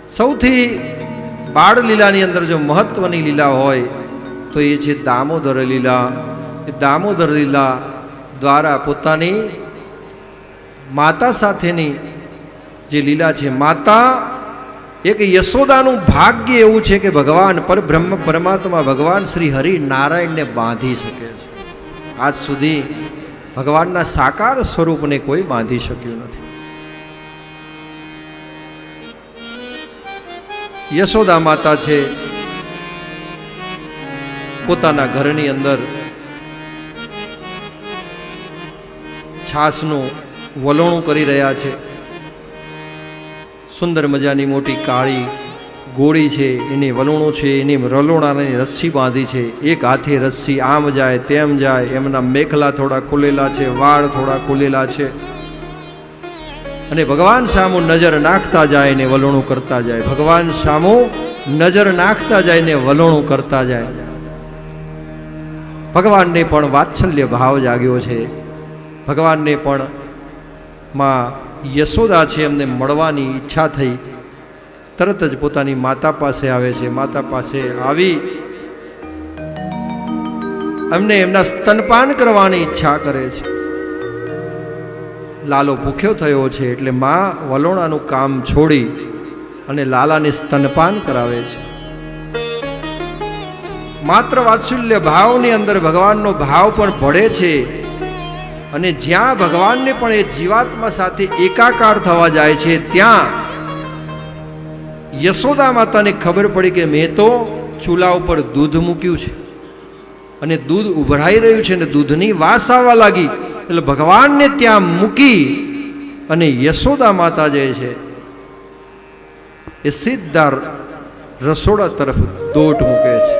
સૌથી બાળ લીલાની અંદર જો મહત્વની લીલા હોય તો એ છે દામોદર લીલા. એ દામોદર લીલા દ્વારા પોતાની માતા સાથેની જે લીલા છે, માતા એક યશોદાનું ભાગ્ય એવું છે કે ભગવાન પરબ્રહ્મ પરમાત્મા ભગવાન શ્રી હરિ નારાયણને બાંધી શકે છે. આજ સુધી ભગવાનના સાકાર સ્વરૂપને કોઈ બાંધી શક્યું નથી. યશોદા માતા છે, પોતાના ઘરની અંદર છાસનું વલોણું કરી રહ્યા છે. સુંદર મજાની મોટી કાળી ગોળી છે, એની વલોણું છે, એની રલોણાની રસ્સી બાંધી છે. એક હાથે રસ્સી આમ જાય તેમ જાય, એમના મેખલા થોડા ખુલેલા છે, વાળ થોડા ખુલેલા છે, અને ભગવાન સામુ નજર નાખતા જાય ને વલોણું કરતા જાય. ભગવાન સામુ નજર નાખતા જાય ને વલોણું કરતા જાય. ભગવાનને પણ વાત્સલ્ય ભાવ જાગ્યો છે. ભગવાનને પણ માં યશોદા છે, એમને મળવાની ઈચ્છા થઈ. તરત જ પોતાની માતા પાસે આવે છે. માતા પાસે આવી એમને એમના સ્તનપાન કરવાની ઈચ્છા કરે છે. લાલો ભૂખ્યો થયો છે એટલે માં વલોણાનું કામ છોડી અને લાલાને સ્તનપાન કરાવે છે. માત્ર વાત્સલ્ય ભાવની અંદર ભગવાનનો ભાવ પણ ભળે છે, અને જ્યાં ભગવાનને પણ એ જીવાત્મા સાથે એકાકાર થવા જાય છે, ત્યાં યશોદા માતાને ખબર પડી કે મેં તો ચૂલા ઉપર દૂધ મૂક્યું છે અને દૂધ ઉભરાઈ રહ્યું છે, અને દૂધની વાસ આવવા લાગી. એટલે ભગવાનને ત્યાં મૂકી અને યશોદા માતા જે છે એ સીધા રસોડા તરફ દોટ મૂકે છે.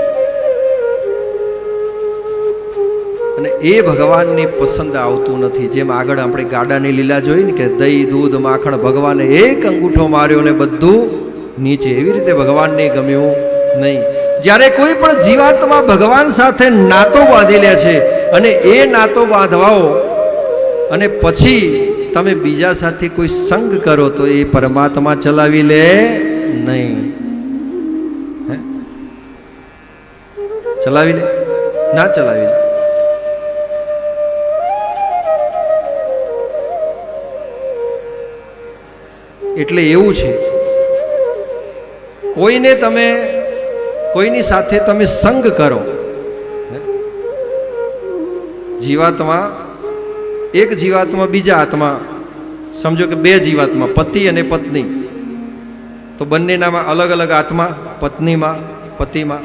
અને એ ભગવાનની પસંદ આવતું નથી. જેમ આગળ આપણે ગાડાની લીલા જોઈ ને કે દહીં દૂધ માખણ ભગવાને એક અંગૂઠો માર્યો ને બધું નીચે, એવી રીતે ભગવાનને ગમ્યું નહીં. જ્યારે કોઈ પણ જીવાત્મા ભગવાન સાથે નાતો બાંધી લે છે અને એ નાતો બાંધવાઓ અને પછી તમે બીજા સાથે કોઈ સંગ કરો તો એ પરમાત્મા ચલાવી લે નહીં. ચલાવી લે ના ચલાવી લે. એટલે એવું છે, કોઈને તમે કોઈની સાથે તમે સંગ કરો, જીવાત્મા એક જીવાત્મા બીજા આત્મા, સમજો કે બે જીવાત્મા પતિ અને પત્ની, તો બંનેનામાં અલગ અલગ આત્મા, પત્નીમાં પતિમાં,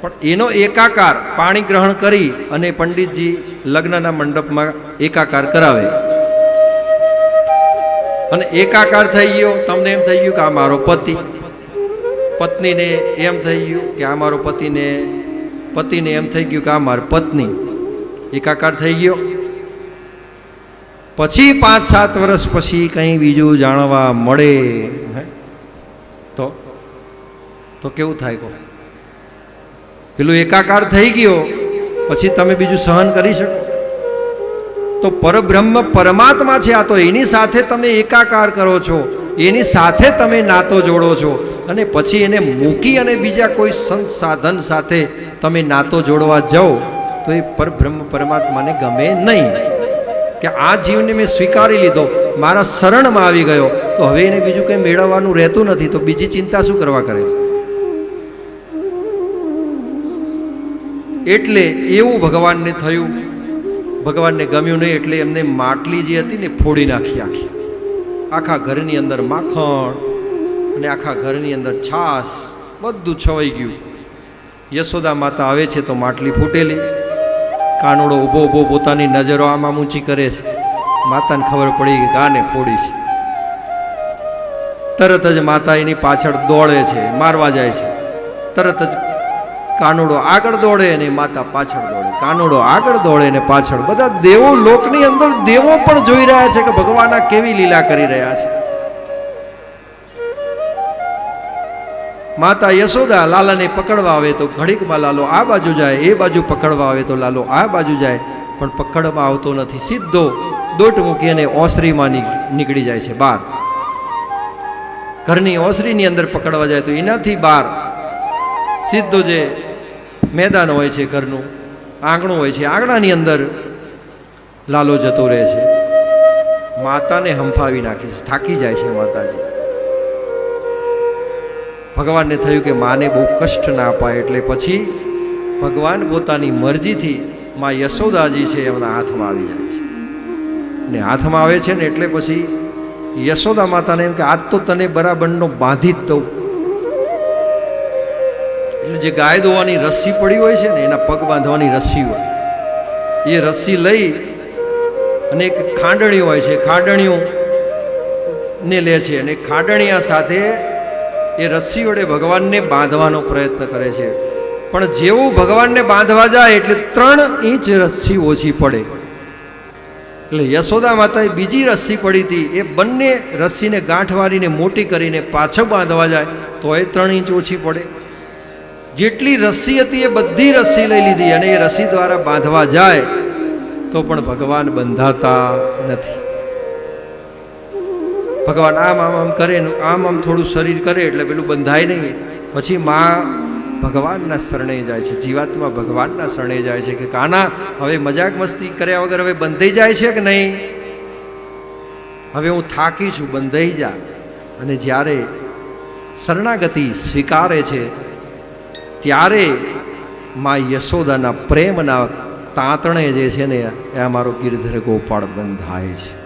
પણ એનો એકાકાર પાણી ગ્રહણ કરી અને પંડિતજી લગ્નના મંડપમાં એકાકાર કરાવે અને એકાકાર થઈ ગયો. તમને એમ થઈ ગયું કે આ મારો પતિ, પત્નીને એમ થઈ ગયું કે આ મારો પતિને, પતિને એમ થઈ ગયું કે આ મારી પત્ની. એકાકાર થઈ ગયો. પછી 5-7 વર્ષ પછી કંઈ બીજું જાણવા મળે તો કેવું થાય? કહો, પેલું એકાકાર થઈ ગયો પછી તમે બીજું સહન કરી શકો? તો પરબ્રહ્મ પરમાત્મા છે આ, તો એની સાથે તમે એકાકાર કરો છો, એની સાથે તમે નાતો જોડો છો, અને પછી એને મૂકી અને બીજા કોઈ સંત સાધન સાથે તમે નાતો જોડવા જાઓ તો એ પરબ્રહ્મ પરમાત્માને ગમે નહીં. કે આ જીવને મેં સ્વીકારી લીધો, મારા શરણમાં આવી ગયો, તો હવે એને બીજું કંઈ મેળવવાનું રહેતું નથી, તો બીજી ચિંતા શું કરવા કરે? એટલે એવું ભગવાનને થયું. ભગવાનને ગમ્યું નહીં એટલે એમને માટલી જે હતી ને ફોડી નાખી. આખા ઘરની અંદર માખણ અને આખા ઘરની અંદર છાસ બધું છવાઈ ગયું. યશોદા માતા આવે છે તો માટલી ફૂટેલી. કાનુડો ઊભો ઊભો પોતાની નજરો આમાં ઊંચી કરે છે. માતાને ખબર પડી કે કાને ફોડી છે. તરત જ માતા એની પાછળ દોડે છે, મારવા જાય છે. તરત જ કાનુડો આગળ દોડે અને માતા પાછળ દોડે. કાનુડો આગળ દોડે ને પાછળ. બધા દેવો લોકની અંદર દેવો પણ જોઈ રહ્યા છે કે ભગવાન આ કેવી લીલા કરી રહ્યા છે. માતા યશોદા લાલાને પકડવા આવે તો ઘડીકમાં લાલો આ બાજુ જાય, એ બાજુ પકડવા આવે તો લાલો આ બાજુ જાય, પણ પકડવા આવતો નથી. સીધો દોટ મૂકી અને ઓસરીમાં નીકળી જાય છે બહાર. ઘરની ઓસરીની અંદર પકડવા જાય તો એનાથી બહાર સીધું જે મેદાન હોય છે, ઘરનું આંગણું હોય છે, આંગણાની અંદર લાલો જતો રહે છે. માતાને હંફાવી નાખે છે, થાકી જાય છે માતાજી. ભગવાનને થયું કે માને બહુ કષ્ટ ના અપાય, એટલે પછી ભગવાન પોતાની મરજીથી માં યશોદાજી છે એમના હાથમાં આવી જાય છે. ને હાથમાં આવે છે ને એટલે પછી યશોદા માતાને એમ કે આજ તો તને બરાબરનો બાંધી જ દઉં. એટલે જે ગાય દોવાની રસ્સી પડી હોય છે ને, એના પગ બાંધવાની રસ્સી હોય, એ રસ્સી લઈ અને એક ખાંડણી હોય છે, ખાંડણીઓ ને લે છે અને ખાંડણીયા સાથે એ રસ્સી વડે ભગવાનને બાંધવાનો પ્રયત્ન કરે છે. પણ જેવું ભગવાનને બાંધવા જાય એટલે 3 ઇંચ રસ્સી ઓછી પડે. એટલે યશોદા માતાએ બીજી રસ્સી પડી હતી, એ બંને રસ્સીને ગાંઠ વાળીને મોટી કરીને પાછળ બાંધવા જાય તો એ 3 ઇંચ ઓછી પડે. જેટલી રસ્સી હતી એ બધી રસ્સી લઈ લીધી અને એ રસ્સી દ્વારા બાંધવા જાય તો પણ ભગવાન બંધાતા નથી. ભગવાન આમ આમ આમ કરે, આમ આમ થોડું શરીર કરે એટલે પેલું બંધાય નહીં. પછી માં ભગવાનના શરણે જાય છે, જીવાત્મા ભગવાનના શરણે જાય છે કે કાના હવે મજાક મસ્તી કર્યા વગર હવે બંધાઈ જાય છે કે નહીં, હવે હું થાકી છું, બંધાઈ જા. અને જ્યારે શરણાગતિ સ્વીકારે છે ત્યારે માં યશોદાના પ્રેમના તાંતણે જે છે ને, એ અમારો ગિરધર ગોપાળ બંધાય છે.